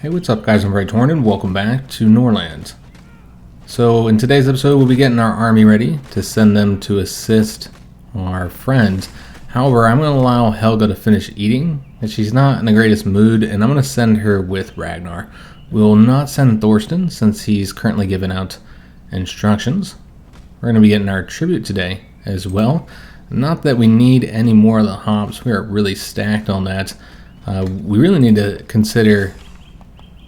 Hey, what's up guys, I'm Praetorian and welcome back to Norland. So in today's episode we'll be getting our army ready to send them to assist our friends. However, I'm going to allow Helga to finish eating, and she's not in the greatest mood, and I'm going to send her with Ragnar. We will not send Thorsten since he's currently giving out instructions. We're going to be getting our tribute today as well. Not that we need any more of the hops, we are really stacked on that. We really need to consider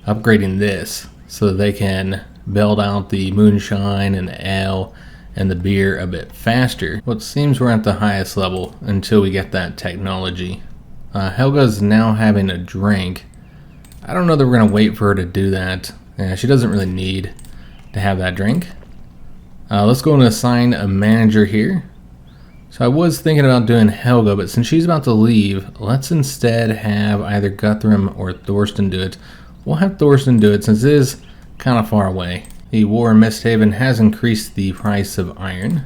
upgrading this so that they can build out the moonshine and the ale and the beer a bit faster. Well, it seems we're at the highest level until we get that technology. Helga's now having a drink. I don't know that we're going to wait for her to do that. She doesn't really need to have that drink. Let's go and assign a manager here. So I was thinking about doing Helga, but since she's about to leave, let's instead have either Guthrum or Thorsten do it. We'll have Thorsten do it since it is kind of far away. The war in Misthaven has increased the price of iron.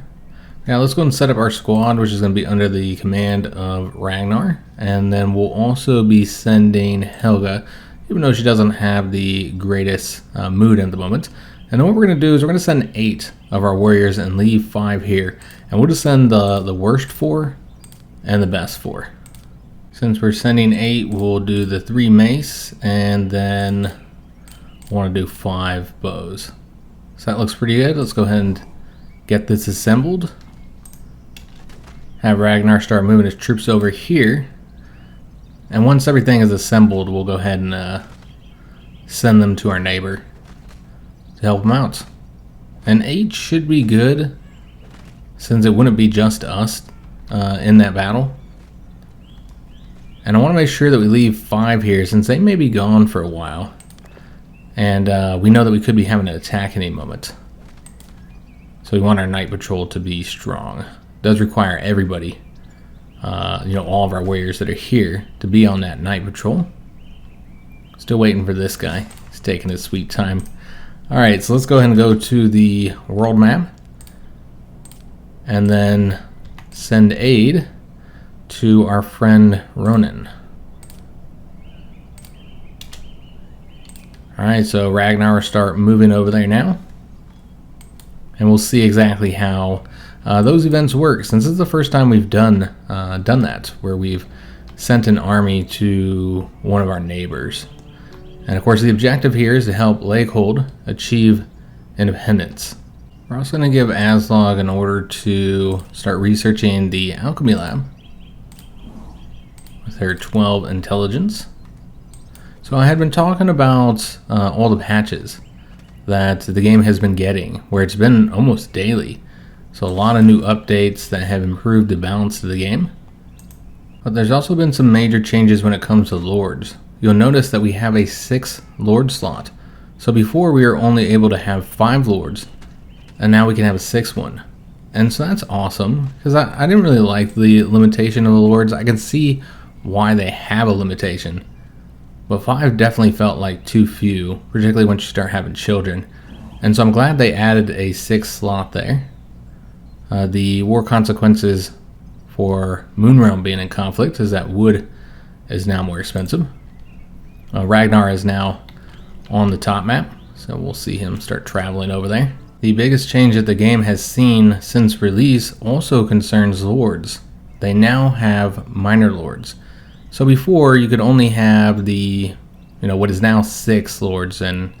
Now let's go and set up our squad, which is going to be under the command of Ragnar. And then we'll also be sending Helga, even though she doesn't have the greatest mood at the moment. And then what we're going to do is we're going to send 8 of our warriors and leave 5 here. And we'll just send the worst 4 and the best 4. Since we're sending 8, we'll do the 3 mace, and then we'll want to do 5 bows. So that looks pretty good. Let's go ahead and get this assembled. Have Ragnar start moving his troops over here. And once everything is assembled, we'll go ahead and send them to our neighbor to help him out. And 8 should be good, since it wouldn't be just us in that battle. And I want to make sure that we leave 5 here since they may be gone for a while. And we know that we could be having an attack any moment. So we want our night patrol to be strong. It does require everybody, all of our warriors that are here to be on that night patrol. Still waiting for this guy. He's taking his sweet time. Alright, so let's go ahead and go to the world map. And then send aid to our friend Ronan. Alright, so Ragnar will start moving over there now. And we'll see exactly how those events work, since it's the first time we've done that, where we've sent an army to one of our neighbors. And of course the objective here is to help Lakehold achieve independence. We're also going to give Aslaug an order to start researching the alchemy lab with her 12 intelligence. So I had been talking about all the patches that the game has been getting, where it's been almost daily. So a lot of new updates that have improved the balance of the game. But there's also been some major changes when it comes to lords. You'll notice that we have a 6th lord slot. So before we were only able to have 5 lords, and now we can have a 6th one. And so that's awesome, because I didn't really like the limitation of the lords. I can see why they have a limitation, but 5 definitely felt like too few, particularly once you start having children. And so I'm glad they added a 6th slot there. The war consequences for Moonrealm being in conflict is that wood is now more expensive. Ragnar is now on the top map, so we'll see him start traveling over there. The biggest change that the game has seen since release also concerns lords. They now have minor lords. So before you could only have the, what is now 6 lords, and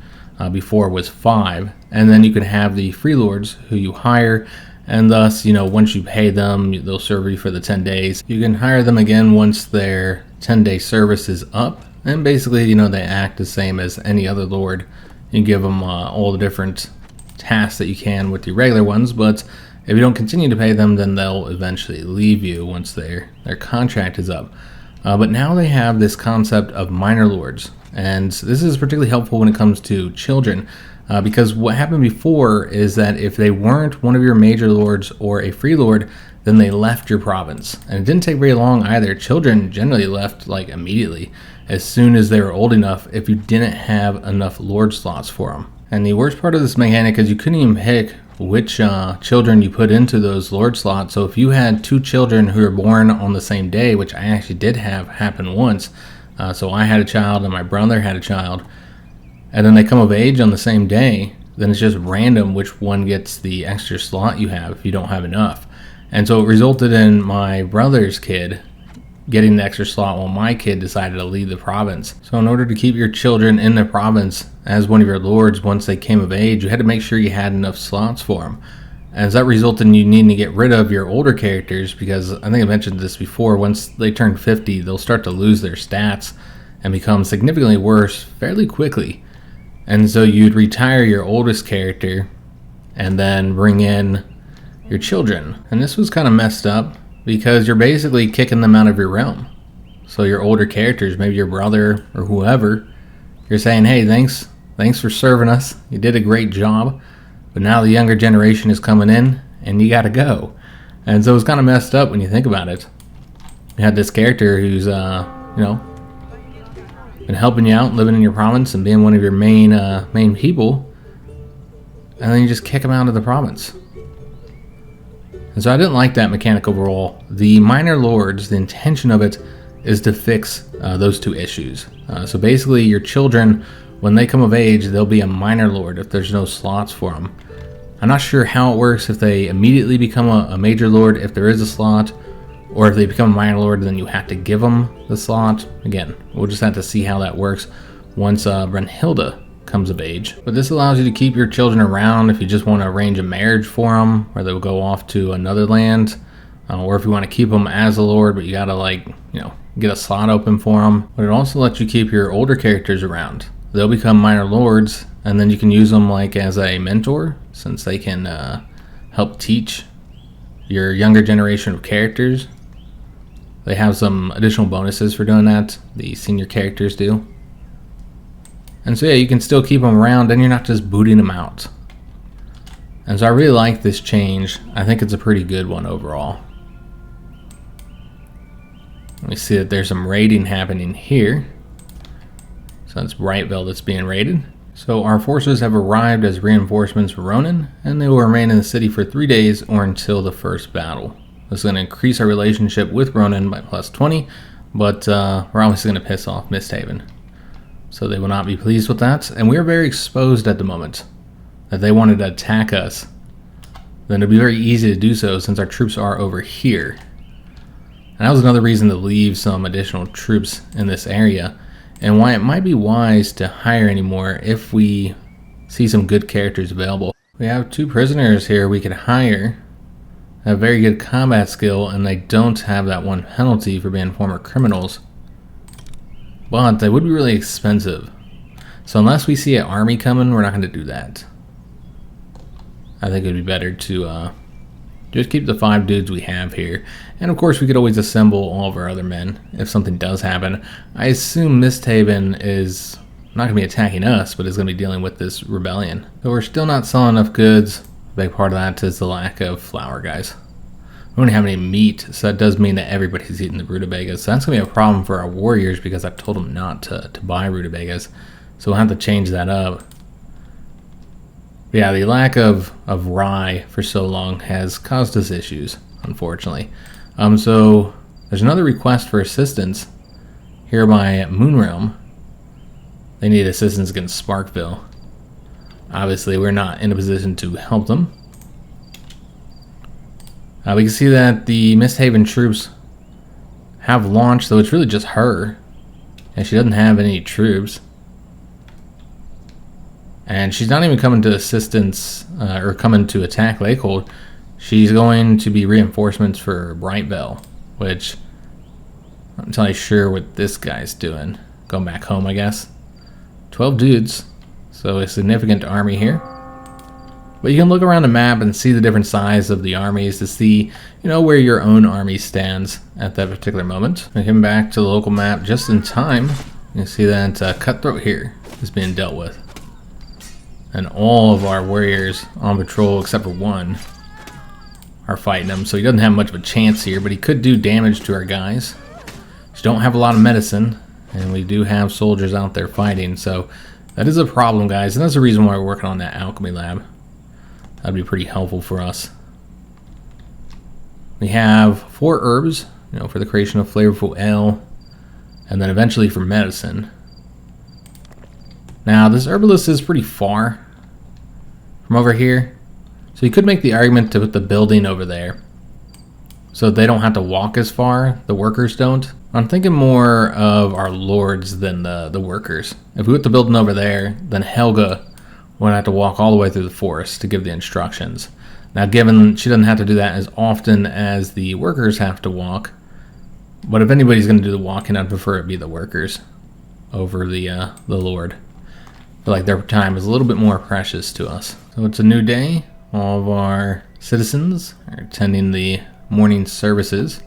before was 5. And then you could have the free lords who you hire, and thus, once you pay them, they'll serve you for the 10 days. You can hire them again once their 10-day service is up. And basically, they act the same as any other lord. You give them all the different tasks that you can with your regular ones, but if you don't continue to pay them, then they'll eventually leave you once their contract is up. But now they have this concept of minor lords, and this is particularly helpful when it comes to children, because what happened before is that if they weren't one of your major lords or a free lord, then they left your province. And it didn't take very long either. Children generally left like immediately, as soon as they were old enough, if you didn't have enough lord slots for them. And the worst part of this mechanic is you couldn't even pick which children you put into those lord slots. So if you had 2 children who were born on the same day, which I actually did have happen once, so I had a child and my brother had a child, and then they come of age on the same day, then it's just random which one gets the extra slot you have if you don't have enough. And so it resulted in my brother's kid getting the extra slot while my kid decided to leave the province. So in order to keep your children in the province as one of your lords once they came of age, you had to make sure you had enough slots for them. And so that resulted in you needing to get rid of your older characters, because I think I mentioned this before, once they turn 50, they'll start to lose their stats and become significantly worse fairly quickly. And so you'd retire your oldest character and then bring in your children. And this was kind of messed up because you're basically kicking them out of your realm. So your older characters, maybe your brother or whoever, you're saying, hey, thanks for serving us. You did a great job. But now the younger generation is coming in and you gotta go. And so it's kind of messed up when you think about it. You had this character who's, been helping you out, living in your province and being one of your main people, and then you just kick them out of the province. And so I didn't like that mechanic overall. The minor lords, the intention of it is to fix those two issues. So basically your children, when they come of age, they'll be a minor lord if there's no slots for them. I'm not sure how it works if they immediately become a major lord if there is a slot, or if they become a minor lord, then you have to give them the slot. Again, we'll just have to see how that works once Brunhilde comes of age. But this allows you to keep your children around if you just want to arrange a marriage for them, where they'll go off to another land, or if you want to keep them as a lord, but you gotta get a slot open for them. But it also lets you keep your older characters around. They'll become minor lords, and then you can use them like as a mentor, since they can help teach your younger generation of characters. They have some additional bonuses for doing that, the senior characters do. And so yeah, you can still keep them around and you're not just booting them out. And so I really like this change. I think it's a pretty good one overall. We see that there's some raiding happening here. So that's Brightvale that's being raided. So our forces have arrived as reinforcements for Ronan, and they will remain in the city for 3 days or until the first battle. This is going to increase our relationship with Ronan by plus 20, but we're obviously going to piss off Misthaven. So they will not be pleased with that, and we are very exposed at the moment. If they wanted to attack us, then it would be very easy to do so since our troops are over here. And that was another reason to leave some additional troops in this area, and why it might be wise to hire anymore if we see some good characters available. We have 2 prisoners here we could hire. Have very good combat skill, and they don't have that 1 penalty for being former criminals. But they would be really expensive. So unless we see an army coming, we're not going to do that. I think it would be better to just keep the 5 dudes we have here. And of course we could always assemble all of our other men if something does happen. I assume Misthaven is not going to be attacking us, but is going to be dealing with this rebellion. So we're still not selling enough goods. A big part of that is the lack of flour, guys. We don't have any meat, so that does mean that everybody's eating the rutabagas. So that's going to be a problem for our warriors because I've told them not to buy rutabagas. So we'll have to change that up. But yeah, the lack of rye for so long has caused us issues, unfortunately. So there's another request for assistance here by Moonrealm. They need assistance against Sparkville. Obviously, we're not in a position to help them. We can see that the Misthaven troops have launched, though it's really just her. And she doesn't have any troops. And she's not even coming to assistance, or coming to attack Lakehold. She's going to be reinforcements for Brightvale, which I'm not entirely sure what this guy's doing. Going back home, I guess. 12 dudes. So a significant army here. But you can look around the map and see the different size of the armies to see, where your own army stands at that particular moment. I come back to the local map just in time. You can see that Cutthroat here is being dealt with. And all of our warriors on patrol, except for 1, are fighting him. So he doesn't have much of a chance here, but he could do damage to our guys. We don't have a lot of medicine, and we do have soldiers out there fighting. So that is a problem, guys, and that's the reason why we're working on that alchemy lab. That'd be pretty helpful for us. We have 4 herbs, for the creation of flavorful ale, and then eventually for medicine. Now, this herbalist is pretty far from over here, so you could make the argument to put the building over there so they don't have to walk as far, the workers don't. I'm thinking more of our lords than the workers. If we put the building over there, then Helga would have to walk all the way through the forest to give the instructions. Now, given she doesn't have to do that as often as the workers have to walk, but if anybody's going to do the walking, I'd prefer it be the workers over the lord. I feel like their time is a little bit more precious to us. So it's a new day. All of our citizens are attending the morning services.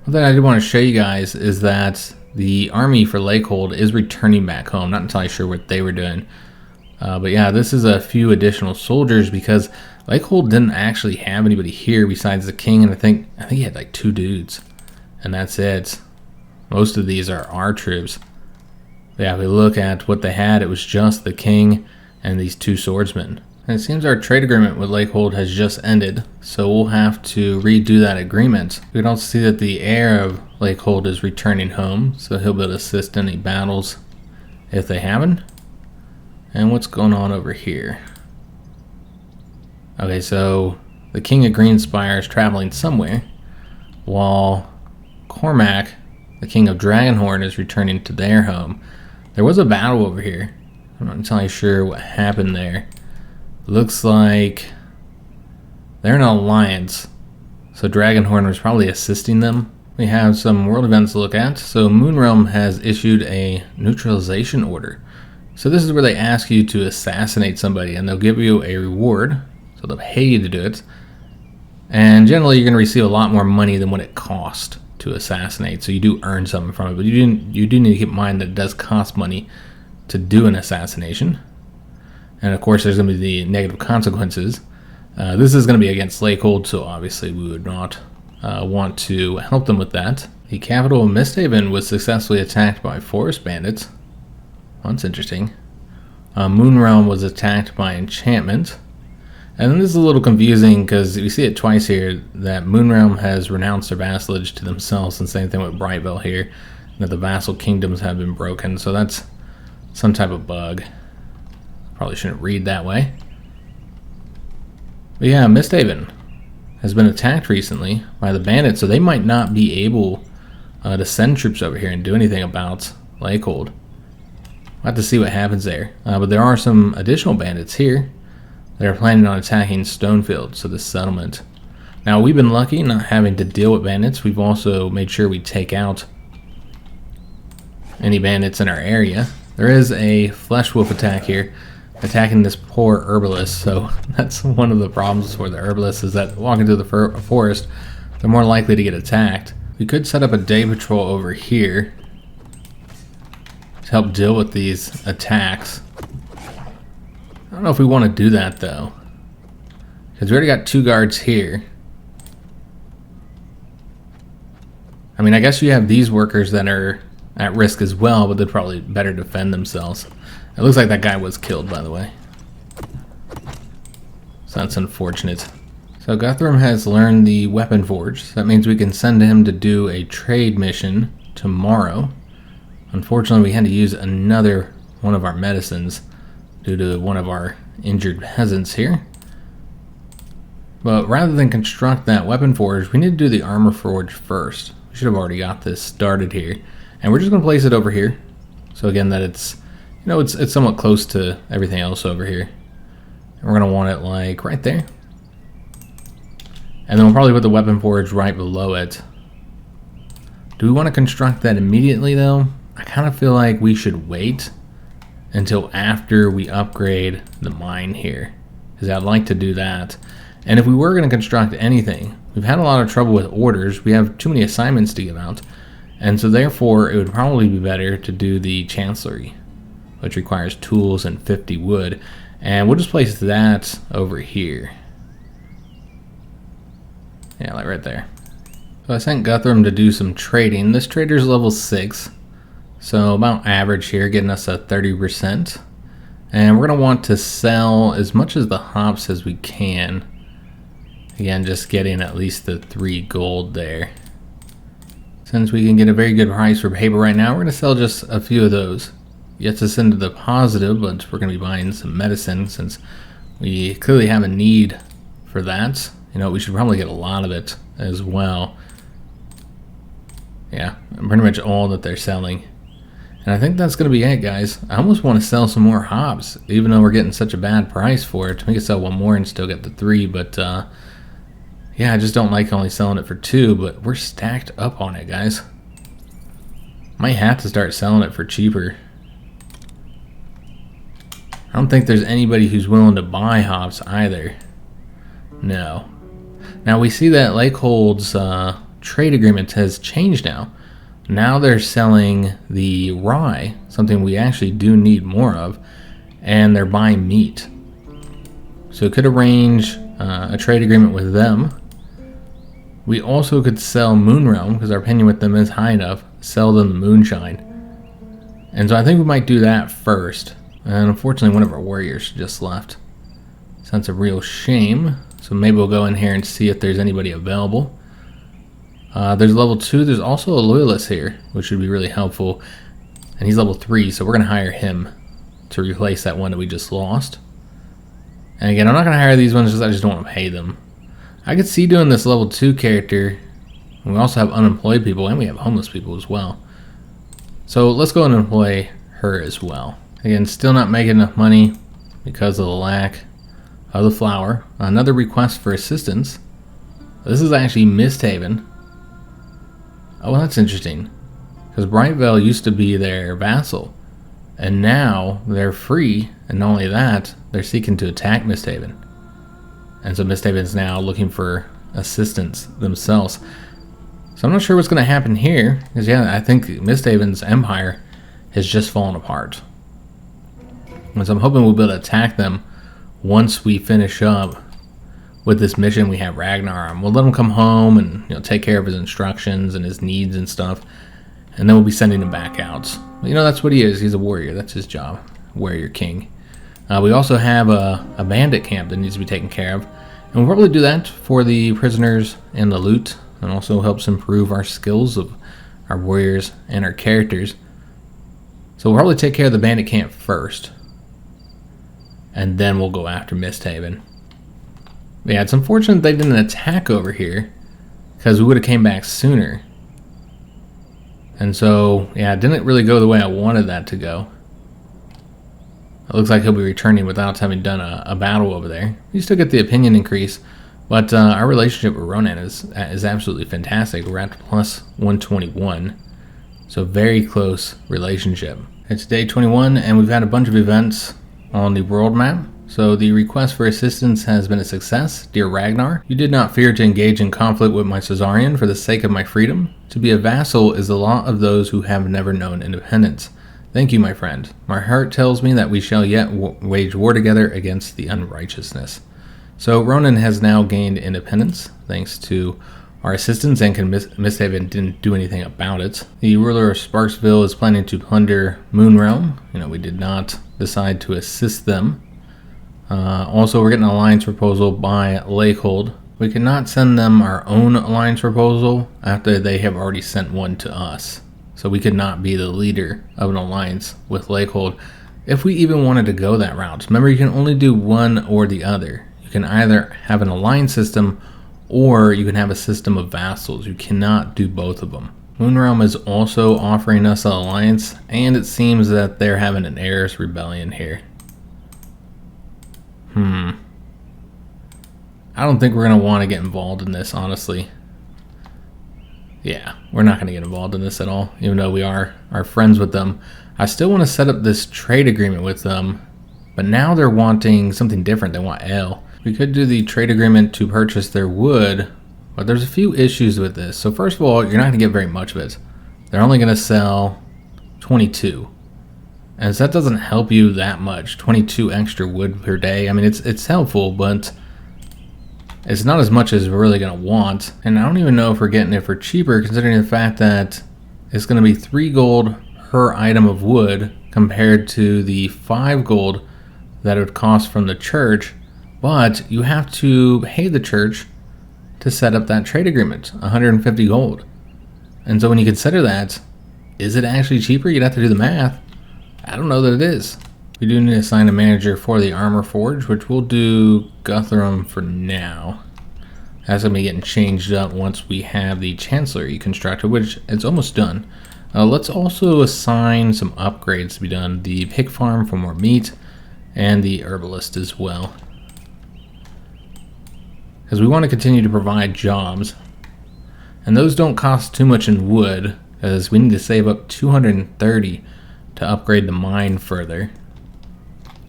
One thing I did want to show you guys is that the army for Lakehold is returning back home. Not entirely sure what they were doing. But yeah, this is a few additional soldiers because Lakehold didn't actually have anybody here besides the king, and I think he had like 2 dudes, and that's it. Most of these are our troops. Yeah, if we look at what they had, it was just the king and these 2 swordsmen. And it seems our trade agreement with Lakehold has just ended, so we'll have to redo that agreement. We can also see that the heir of Lakehold is returning home, so he'll be able to assist in any battles if they happen. And what's going on over here? Okay, so the king of Greenspire is traveling somewhere, while Cormac, the king of Dragonhorn, is returning to their home. There was a battle over here. I'm not entirely sure what happened there. Looks like they're in an alliance, so Dragonhorn was probably assisting them. We have some world events to look at. So Moonrealm has issued a neutralization order. So this is where they ask you to assassinate somebody, and they'll give you a reward. So they'll pay you to do it. And generally, you're going to receive a lot more money than what it cost to assassinate. So you do earn something from it, but you do need to keep in mind that it does cost money to do an assassination. And of course, there's going to be the negative consequences. This is going to be against Lakehold, so obviously we would not want to help them with that. The capital of Misthaven was successfully attacked by forest bandits. Well, that's interesting. Moonrealm was attacked by enchantment. And then this is a little confusing because we see it twice here that Moonrealm has renounced their vassalage to themselves, and same thing with Brightville here, that the vassal kingdoms have been broken. So that's some type of bug. Probably shouldn't read that way. But yeah, Misthaven has been attacked recently by the bandits, so they might not be able to send troops over here and do anything about Lakehold. We'll have to see what happens there. But there are some additional bandits here that are planning on attacking Stonefield, so this settlement. Now, we've been lucky not having to deal with bandits. We've also made sure we take out any bandits in our area. There is a flesh wolf attack here, attacking this poor herbalist, so that's one of the problems for the herbalist, is that walking through the forest, they're more likely to get attacked. We could set up a day patrol over here to help deal with these attacks. I don't know if we want to do that though, because we already got 2 guards here. I mean, I guess you have these workers that are at risk as well, but they'd probably better defend themselves. It looks like that guy was killed, by the way. So that's unfortunate. So Guthrum has learned the weapon forge. So that means we can send him to do a trade mission tomorrow. Unfortunately, we had to use another one of our medicines due to one of our injured peasants here. But rather than construct that weapon forge, we need to do the armor forge first. We should have already got this started here. And we're just going to place it over here. So again, that it's, you know, it's somewhat close to everything else over here. And we're going to want it like right there. And then we'll probably put the weapon forge right below it. Do we want to construct that immediately though? I kind of feel like we should wait until after we upgrade the mine here, because I'd like to do that. And if we were going to construct anything, we've had a lot of trouble with orders. We have too many assignments to give out. And so therefore, it would probably be better to do the chancellery, which requires tools and 50 wood. And we'll just place that over here. Yeah, like right there. So I sent Guthrum to do some trading. This trader's level 6. So about average here, getting us a 30%. And we're going to want to sell as much of the hops as we can. Again, just getting at least the 3 gold there. Since we can get a very good price for paper right now, we're going to sell just a few of those. yet to send to the positive, but we're going to be buying some medicine since we clearly have a need for that. You know, we should probably get a lot of it as well. Yeah, pretty much all that they're selling. And I think that's going to be it, guys. I almost want to sell some more hops, even though we're getting such a bad price for it. We could sell one more and still get the 3, but yeah, I just don't like only selling it for 2, but we're stacked up on it, guys. Might have to start selling it for cheaper. I don't think there's anybody who's willing to buy hops either. No. Now we see that Lakehold's trade agreement has changed now. Now they're selling the rye, something we actually do need more of, and they're buying meat. So we could arrange a trade agreement with them. We also could sell Moonrealm, because our opinion with them is high enough, sell them the moonshine. And so I think we might do that first. And unfortunately one of our warriors just left. So that's a real shame. So maybe we'll go in here and see if there's anybody available. There's level 2. There's also a loyalist here, which would be really helpful. And he's level 3, so we're going to hire him to replace that one that we just lost. And again, I'm not going to hire these ones because I just don't want to pay them. I could see doing this level 2 character. And we also have unemployed people, and we have homeless people as well. So let's go and employ her as well. Again, still not making enough money because of the lack of the flour. Another request for assistance. This is actually Misthaven. Oh, well, that's interesting, because Brightvale used to be their vassal, and now they're free, and not only that, they're seeking to attack Misthaven. And so Misthaven's now looking for assistance themselves. So I'm not sure what's going to happen here, because yeah, I think Misthaven's empire has just fallen apart. And so I'm hoping we'll be able to attack them once we finish up with this mission we have Ragnar on. We'll let him come home and take care of his instructions and his needs and stuff, and then we'll be sending him back out. You know, that's what he is. He's a warrior. That's his job. Warrior king. We also have a bandit camp that needs to be taken care of, and we'll probably do that for the prisoners and the loot, and also helps improve our skills of our warriors and our characters. So we'll probably take care of the bandit camp first, and then we'll go after Misthaven. Yeah, it's unfortunate they didn't attack over here, because we would have came back sooner. And so, yeah, it didn't really go the way I wanted that to go. It looks like he'll be returning without having done a battle over there. We still get the opinion increase, but our relationship with Ronan is absolutely fantastic. We're at plus 121, so very close relationship. It's day 21, and we've had a bunch of events on the world map. So the request for assistance has been a success. Dear Ragnar, you did not fear to engage in conflict with my suzerain for the sake of my freedom. To be a vassal is the lot of those who have never known independence. Thank you, my friend. My heart tells me that we shall yet wage war together against the unrighteousness. So Ronan has now gained independence, thanks to our assistance, and Misthaven didn't do anything about it. The ruler of Sparksville is planning to plunder Moonrealm. We did not decide to assist them. Also, we're getting an alliance proposal by Lakehold. We cannot send them our own alliance proposal after they have already sent one to us. So we could not be the leader of an alliance with Lakehold if we even wanted to go that route. Remember, you can only do one or the other. You can either have an alliance system or you can have a system of vassals. You cannot do both of them. Moonrealm is also offering us an alliance, and it seems that they're having an heiress rebellion here. I don't think we're going to want to get involved in this, honestly. Yeah, we're not going to get involved in this at all, even though we are friends with them. I still want to set up this trade agreement with them, but now they're wanting something different. They want ale. We could do the trade agreement to purchase their wood, but there's a few issues with this. So first of all, you're not going to get very much of it. They're only going to sell 22. And so that doesn't help you that much. 22 extra wood per day. I mean, it's helpful, but it's not as much as we're really going to want. And I don't even know if we're getting it for cheaper, considering the fact that it's going to be 3 gold per item of wood compared to the 5 gold that it would cost from the church. But you have to pay the church to set up that trade agreement, 150 gold. And so when you consider that, is it actually cheaper? You'd have to do the math. I don't know that it is. We do need to assign a manager for the armor forge, which we'll do Guthrum for now. That's going to be getting changed up once we have the chancellery constructed, which it's almost done. Let's also assign some upgrades to be done. The pig farm for more meat, and the herbalist as well. Because we want to continue to provide jobs. And those don't cost too much in wood, as we need to save up 230 to upgrade the mine further.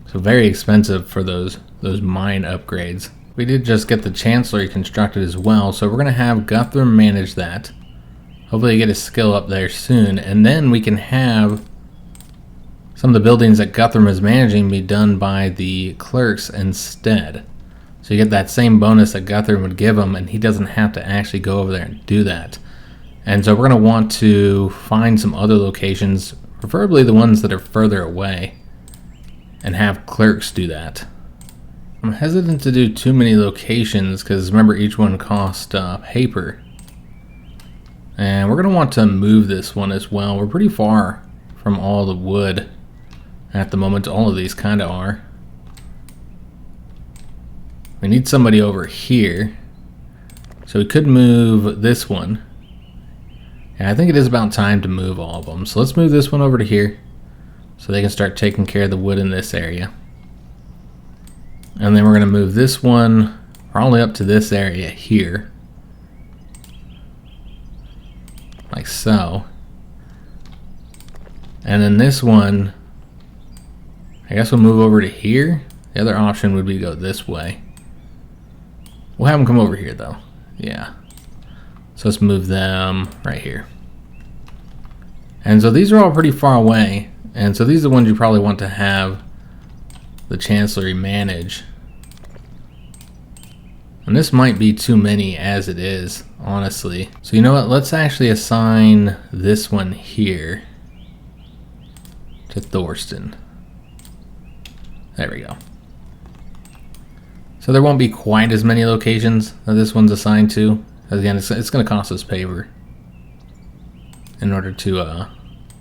So very expensive for those mine upgrades. We did just get the chancellery constructed as well, so we're going to have Guthrum manage that. Hopefully get his skill up there soon, and then we can have some of the buildings that Guthrum is managing be done by the clerks instead. So you get that same bonus that Guthrum would give him, and he doesn't have to actually go over there and do that. And so we're going to want to find some other locations, preferably the ones that are further away, and have clerks do that. I'm hesitant to do too many locations because remember each one costs paper. And we're going to want to move this one as well. We're pretty far from all the wood at the moment. All of these kind of are. We need somebody over here. So we could move this one. Yeah, I think it is about time to move all of them. So let's move this one over to here so they can start taking care of the wood in this area. And then we're going to move this one probably up to this area here. Like so. And then this one, I guess we'll move over to here. The other option would be to go this way. We'll have them come over here though. Yeah. So let's move them right here. And so these are all pretty far away. And so these are the ones you probably want to have the chancellery manage. And this might be too many as it is, honestly. So you know what, let's actually assign this one here to Thorsten. There we go. So there won't be quite as many locations that this one's assigned to. Again, it's going to cost us paper in order to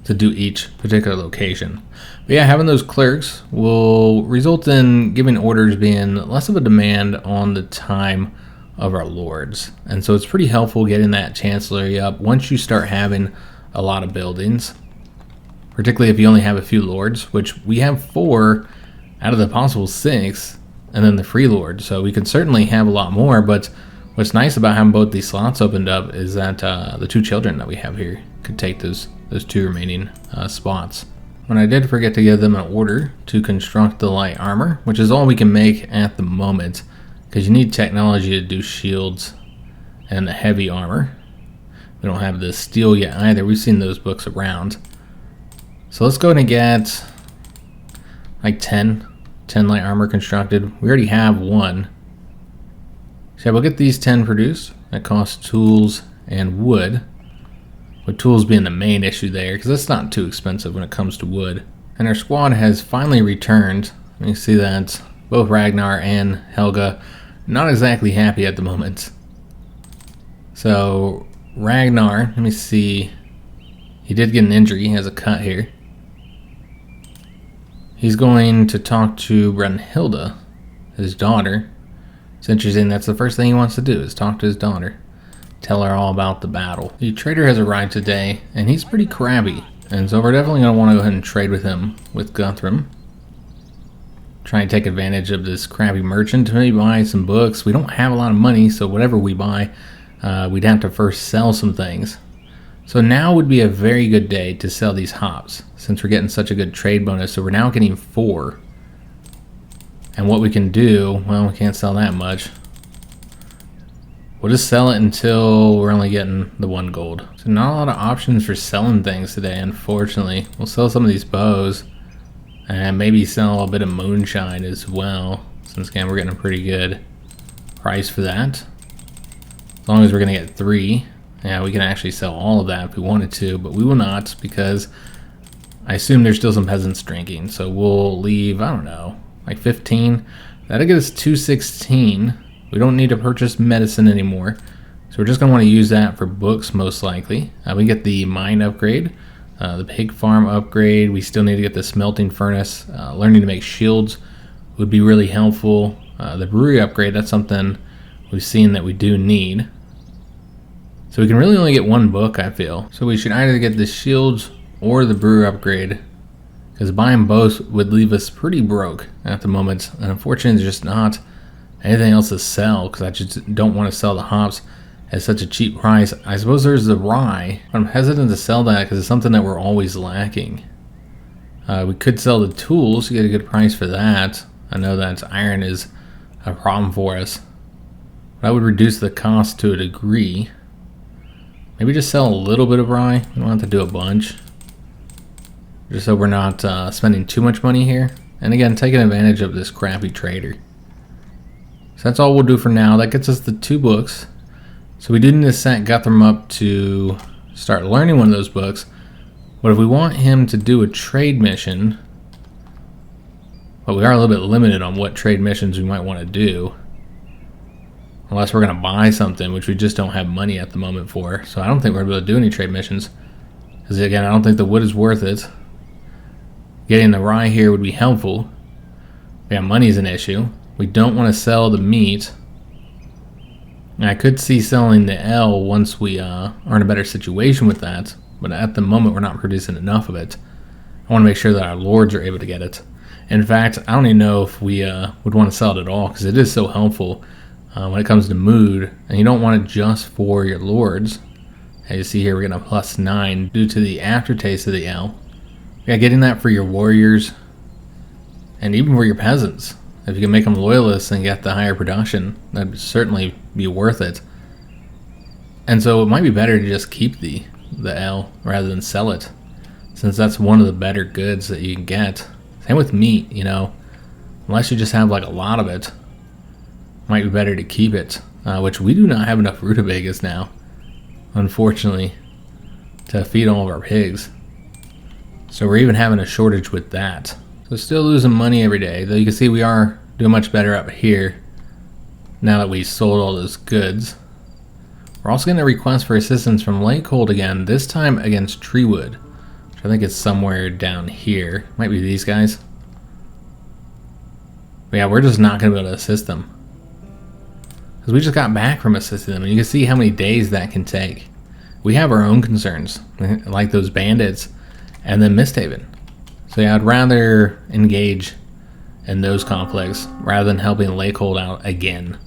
do each particular location. But yeah, having those clerks will result in giving orders being less of a demand on the time of our lords. And so it's pretty helpful getting that chancellery up once you start having a lot of buildings, particularly if you only have a few lords, which we have 4 out of the possible 6, and then the free lord. So we could certainly have a lot more, but what's nice about having both these slots opened up is that the 2 children that we have here could take those 2 remaining spots. When I did forget to give them an order to construct the light armor, which is all we can make at the moment, because you need technology to do shields and the heavy armor. We don't have the steel yet either. We've seen those books around. So let's go ahead and get like 10 light armor constructed. We already have 1. So we'll get these 10 produced. That costs tools and wood, with tools being the main issue there, because that's not too expensive when it comes to wood. And our squad has finally returned. You see that both Ragnar and Helga not exactly happy at the moment. So Ragnar, let me see, he did get an injury. He has a cut here. He's going to talk to Brunhilde, his daughter. It's interesting, that's the first thing he wants to do, is talk to his daughter. Tell her all about the battle. The trader has arrived today, and he's pretty crabby. And so we're definitely going to want to go ahead and trade with him, with Guthrum. Try and take advantage of this crabby merchant to maybe buy some books. We don't have a lot of money, so whatever we buy, we'd have to first sell some things. So now would be a very good day to sell these hops, since we're getting such a good trade bonus. So we're now getting 4. And what we can do, well, we can't sell that much. We'll just sell it until we're only getting the 1 gold. So not a lot of options for selling things today, unfortunately. We'll sell some of these bows, and maybe sell a bit of moonshine as well, since again we're getting a pretty good price for that. As long as we're going to get 3. Yeah, we can actually sell all of that if we wanted to, but we will not, because I assume there's still some peasants drinking. So we'll leave, I don't know, like 15. That'll get us 216. We don't need to purchase medicine anymore. So we're just going to want to use that for books most likely. We get the mine upgrade, The pig farm upgrade, we still need to get the smelting furnace. Learning to make shields would be really helpful. The brewery upgrade, that's something we've seen that we do need. So we can really only get one book, I feel. So we should either get the shields or the brewery upgrade, because buying both would leave us pretty broke at the moment. And unfortunately, there's just not anything else to sell, because I just don't want to sell the hops at such a cheap price. I suppose there's the rye, but I'm hesitant to sell that because it's something that we're always lacking. We could sell the tools to get a good price for that. I know that iron is a problem for us. That would reduce the cost to a degree. Maybe just sell a little bit of rye. We don't have to do a bunch. Just so we're not spending too much money here. And again, taking advantage of this crappy trader. So that's all we'll do for now. That gets us the 2 books. So we do need to set Guthrum up to start learning one of those books. But if we want him to do a trade mission, but we are a little bit limited on what trade missions we might want to do. Unless we're going to buy something, which we just don't have money at the moment for. So I don't think we're going to be able to do any trade missions. Because again, I don't think the wood is worth it. Getting the rye here would be helpful. Yeah, money's an issue. We don't want to sell the meat. And I could see selling the L once we are in a better situation with that. But at the moment, we're not producing enough of it. I want to make sure that our lords are able to get it. In fact, I don't even know if we would want to sell it at all, because it is so helpful when it comes to mood. And you don't want it just for your lords. As you see here, we're getting a +9 due to the aftertaste of the L. Yeah, getting that for your warriors and even for your peasants. If you can make them loyalists and get the higher production, that'd certainly be worth it. And so it might be better to just keep the L rather than sell it, since that's one of the better goods that you can get. Same with meat, you know. Unless you just have like a lot of it, might be better to keep it, which we do not have enough rutabagas now, unfortunately, to feed all of our pigs. So we're even having a shortage with that. So still losing money every day, though you can see we are doing much better up here now that we sold all those goods. We're also getting a request for assistance from Lakehold again, this time against Treewood, which I think is somewhere down here. Might be these guys. But yeah, we're just not going to be able to assist them, because we just got back from assisting them, and you can see how many days that can take. We have our own concerns, like those bandits, and then Misthaven. So yeah, I'd rather engage in those conflicts rather than helping Lakehold out again.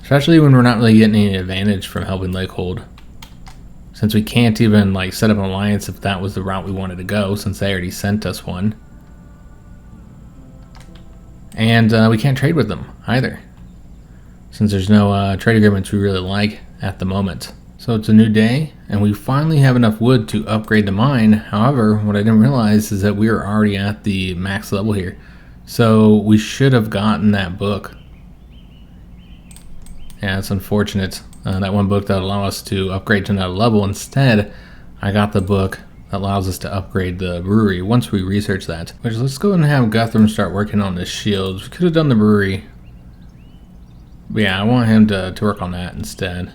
Especially when we're not really getting any advantage from helping Lakehold, since we can't even like set up an alliance if that was the route we wanted to go, since they already sent us one. And we can't trade with them either, since there's no trade agreements we really like at the moment. So it's a new day, and we finally have enough wood to upgrade the mine. However, what I didn't realize is that we are already at the max level here. So we should have gotten that book. Yeah, it's unfortunate. That one book that allows us to upgrade to another level. Instead, I got the book that allows us to upgrade the brewery once we research that. Which, let's go ahead and have Guthrum start working on the shields. We could have done the brewery. But yeah, I want him to work on that instead.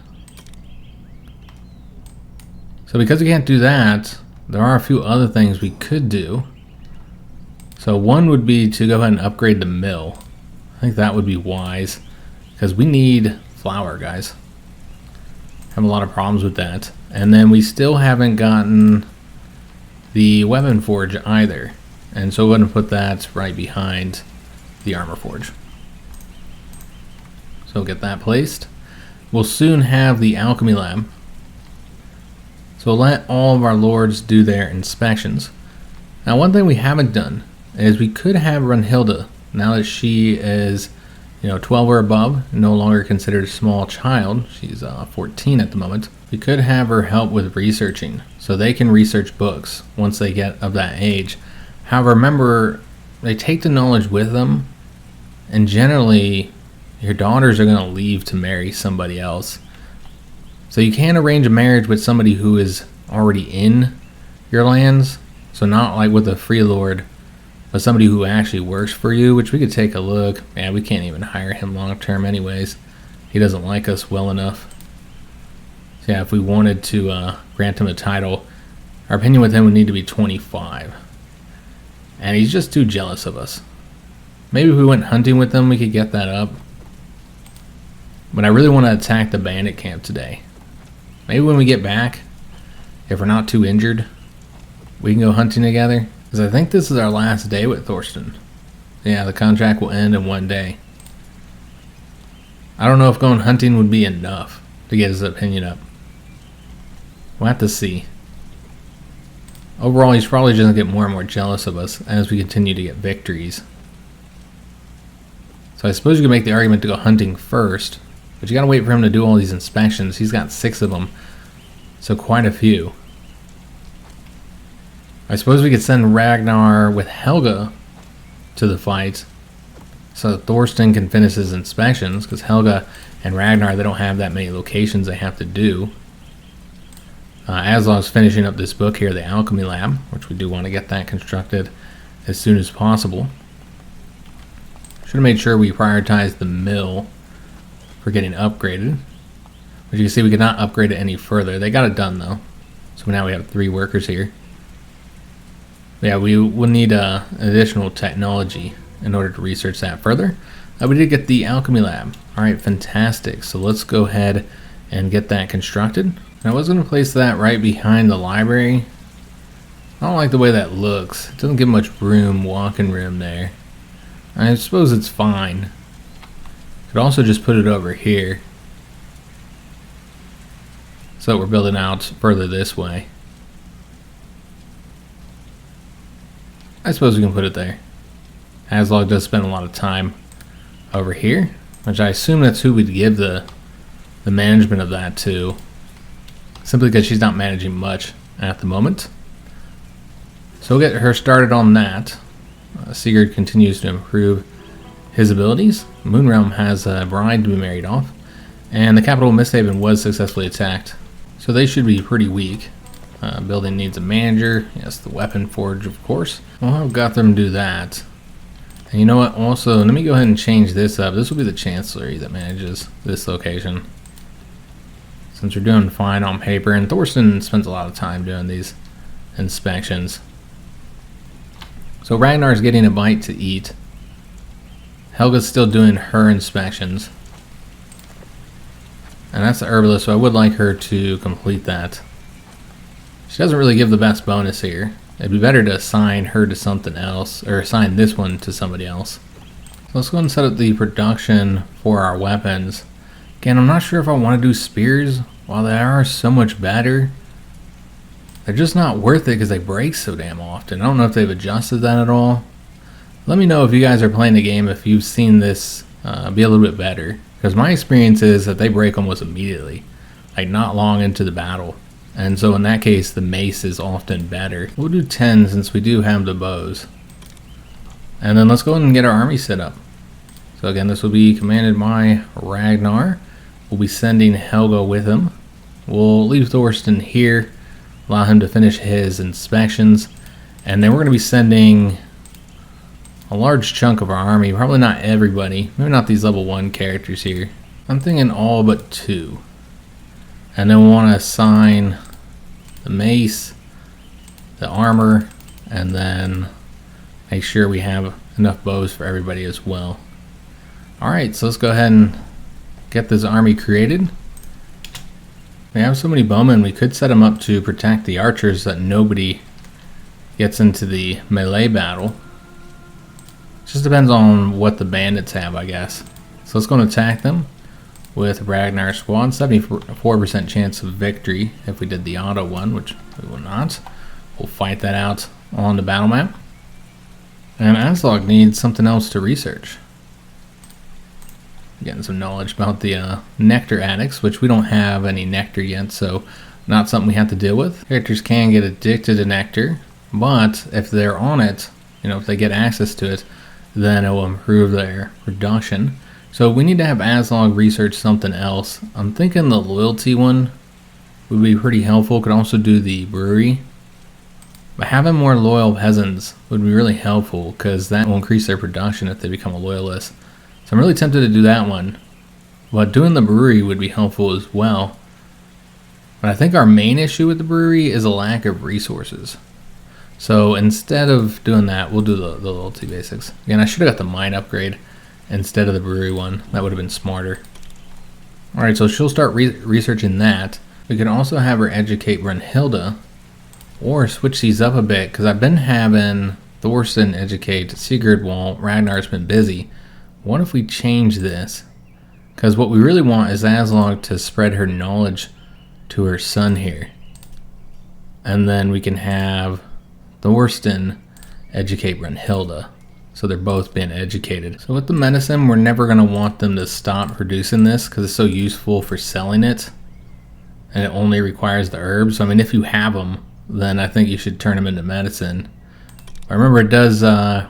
So because we can't do that, there are a few other things we could do. So one would be to go ahead and upgrade the mill. I think that would be wise, because we need flour, guys. Have a lot of problems with that. And then we still haven't gotten the weapon forge either. And so we're going to put that right behind the armor forge. So we'll get that placed. We'll soon have the alchemy lab. So we'll let all of our lords do their inspections. Now, one thing we haven't done is we could have Runhilda, now that she is, 12 or above, no longer considered a small child. She's 14 at the moment. We could have her help with researching, so they can research books once they get of that age. However, remember, they take the knowledge with them, and generally, your daughters are going to leave to marry somebody else. So you can arrange a marriage with somebody who is already in your lands. So not like with a free lord, but somebody who actually works for you, which we could take a look. Yeah, we can't even hire him long term anyways. He doesn't like us well enough. So yeah, if we wanted to grant him a title, Our opinion with him would need to be 25. And he's just too jealous of us. Maybe if we went hunting with him, we could get that up. But I really want to attack the bandit camp today. Maybe when we get back, if we're not too injured, we can go hunting together. Because I think this is our last day with Thorsten. Yeah, the contract will end in 1 day. I don't know if going hunting would be enough to get his opinion up. We'll have to see. Overall, he's probably just going to get more and more jealous of us as we continue to get victories. So I suppose you could make the argument to go hunting first, but you got to wait for him to do all these inspections. He's got 6 of them, so quite a few. I suppose we could send Ragnar with Helga to the fight so that Thorsten can finish his inspections, because Helga and Ragnar, they don't have that many locations they have to do. Aslaug's finishing up this book here, the Alchemy Lab, which we do want to get that constructed as soon as possible. Should have made sure we prioritized the mill for getting upgraded. But you can see we could not upgrade it any further. They got it done though. So now we have 3 workers here. But yeah, we will need additional technology in order to research that further. We did get the Alchemy Lab. Alright, fantastic. So let's go ahead and get that constructed. And I was going to place that right behind the library. I don't like the way that looks. It doesn't give much room, walking room there. I suppose it's fine. Could also just put it over here, so we're building out further this way. I suppose we can put it there. Aslaug does spend a lot of time over here, which I assume that's who we'd give the management of that to, simply because she's not managing much at the moment. So we'll get her started on that. Sigurd continues to improve his abilities. Moonrealm has a bride to be married off, and the capital of Misthaven was successfully attacked, so they should be pretty weak. Building needs a manager. Yes, the weapon forge, of course. We'll have Guthrum do that. And you know what? Also, let me go ahead and change this up. This will be the chancellery that manages this location, since we're doing fine on paper, and Thorsten spends a lot of time doing these inspections. So Ragnar's getting a bite to eat. Helga's still doing her inspections. And that's the herbalist, so I would like her to complete that. She doesn't really give the best bonus here. It'd be better to assign her to something else, or assign this one to somebody else. So let's go ahead and set up the production for our weapons. Again, I'm not sure if I want to do spears. While they are so much better, they're just not worth it because they break so damn often. I don't know if they've adjusted that at all. Let me know if you guys are playing the game, if you've seen this be a little bit better. Because my experience is that they break almost immediately, like not long into the battle. And so in that case, the mace is often better. We'll do 10 since we do have the bows. And then let's go ahead and get our army set up. So again, this will be commanded by Ragnar. We'll be sending Helga with him. We'll leave Thorsten here, allow him to finish his inspections, and then we're going to be sending a large chunk of our army, probably not everybody, maybe not these level 1 characters here. I'm thinking all but 2. And then we want to assign the mace, the armor, and then make sure we have enough bows for everybody as well. Alright, so let's go ahead and get this army created. We have so many bowmen, we could set them up to protect the archers so that nobody gets into the melee battle. Just depends on what the bandits have, I guess. So let's go and attack them with Ragnar's squad. 74% chance of victory if we did the auto one, which we will not. We'll fight that out on the battle map. And Aslaug needs something else to research. Getting some knowledge about the nectar addicts, which we don't have any nectar yet, so not something we have to deal with. Characters can get addicted to nectar, but if they're on it, you know, if they get access to it, then it will improve their production. So we need to have Aslaug research something else. I'm thinking the loyalty one would be pretty helpful. Could also do the brewery. But having more loyal peasants would be really helpful, because that will increase their production if they become a loyalist. So I'm really tempted to do that one. But doing the brewery would be helpful as well. But I think our main issue with the brewery is a lack of resources. So instead of doing that, we'll do the loyalty basics. Again, I should have got the mine upgrade instead of the brewery one. That would have been smarter. Alright, so she'll start researching that. We can also have her educate Brunhilde, or switch these up a bit, because I've been having Thorsten educate Sigurd while Ragnar's been busy. What if we change this? Because what we really want is Aslaug to spread her knowledge to her son here. And then we can have Thorsten educate Brunhilde. So they're both being educated. So with the medicine, we're never going to want them to stop producing this because it's so useful for selling it. And it only requires the herbs. So, I mean, if you have them, then I think you should turn them into medicine. But remember, it does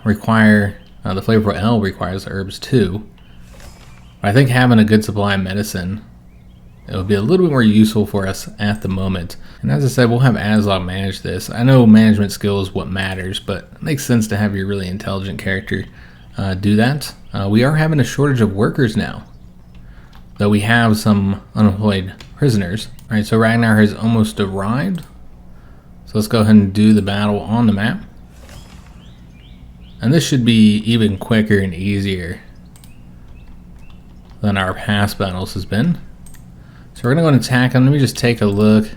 require, the flavorful ale requires the herbs too. But I think having a good supply of medicine, it would be a little bit more useful for us at the moment. And as I said, we'll have Aslaug manage this. I know management skill is what matters, but it makes sense to have your really intelligent character do that. We are having a shortage of workers now, though we have some unemployed prisoners. All right, so Ragnar has almost arrived. So let's go ahead and do the battle on the map. And this should be even quicker and easier than our past battles has been. So we're going to go and attack them. Let me just take a look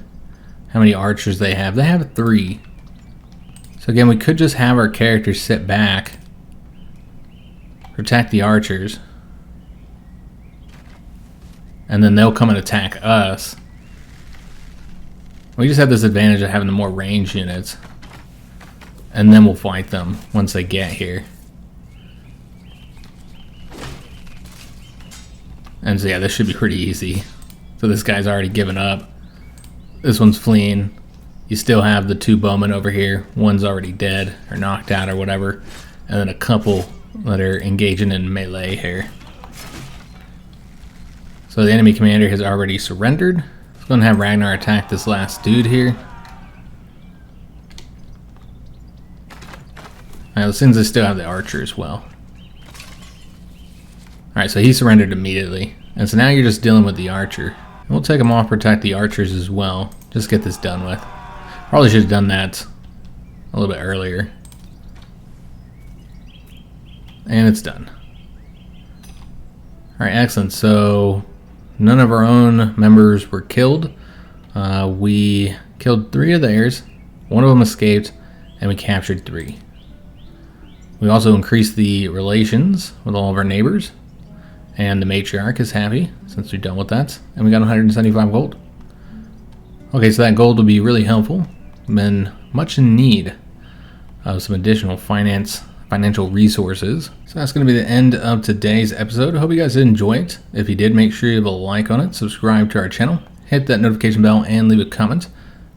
how many archers they have. They have 3. So again, we could just have our characters sit back, protect the archers, and then they'll come and attack us. We just have this advantage of having the more range units, and then we'll fight them once they get here. And so yeah, this should be pretty easy. So this guy's already given up. This one's fleeing. You still have the 2 bowmen over here. One's already dead or knocked out or whatever. And then a couple that are engaging in melee here. So the enemy commander has already surrendered. I'm going to have Ragnar attack this last dude here. Alright, it seems they still have the archer as well. Alright, so he surrendered immediately. And so now you're just dealing with the archer. And we'll take him off, protect the archers as well. Just get this done with. Probably should have done that a little bit earlier. And it's done. Alright, excellent. So none of our own members were killed. We killed 3 of theirs. 1 of them escaped, and we captured 3. We also increased the relations with all of our neighbors. And the matriarch is happy since we're done with that. And we got 175 gold. Okay, so that gold will be really helpful. Been much in need of some additional financial resources. So that's going to be the end of today's episode. I hope you guys did enjoy it. If you did, make sure you have a like on it, subscribe to our channel, hit that notification bell, and leave a comment.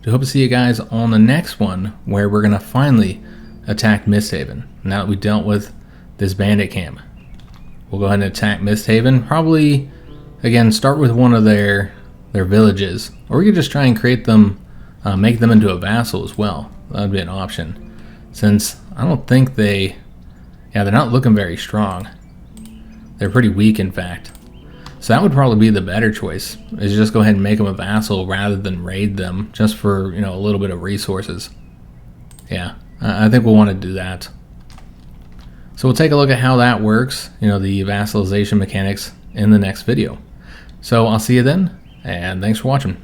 I hope to see you guys on the next one, where we're going to finally attack Misthaven. Now that we dealt with this bandit camp, we'll go ahead and attack Misthaven. Probably, again, start with one of their villages. Or we could just try and create them, make them into a vassal as well. That would be an option. Since I don't think they're not looking very strong. They're pretty weak, in fact. So that would probably be the better choice, is just go ahead and make them a vassal rather than raid them, just for, a little bit of resources. Yeah, I think we'll want to do that. So we'll take a look at how that works, the vassalization mechanics, in the next video. So I'll see you then, and thanks for watching.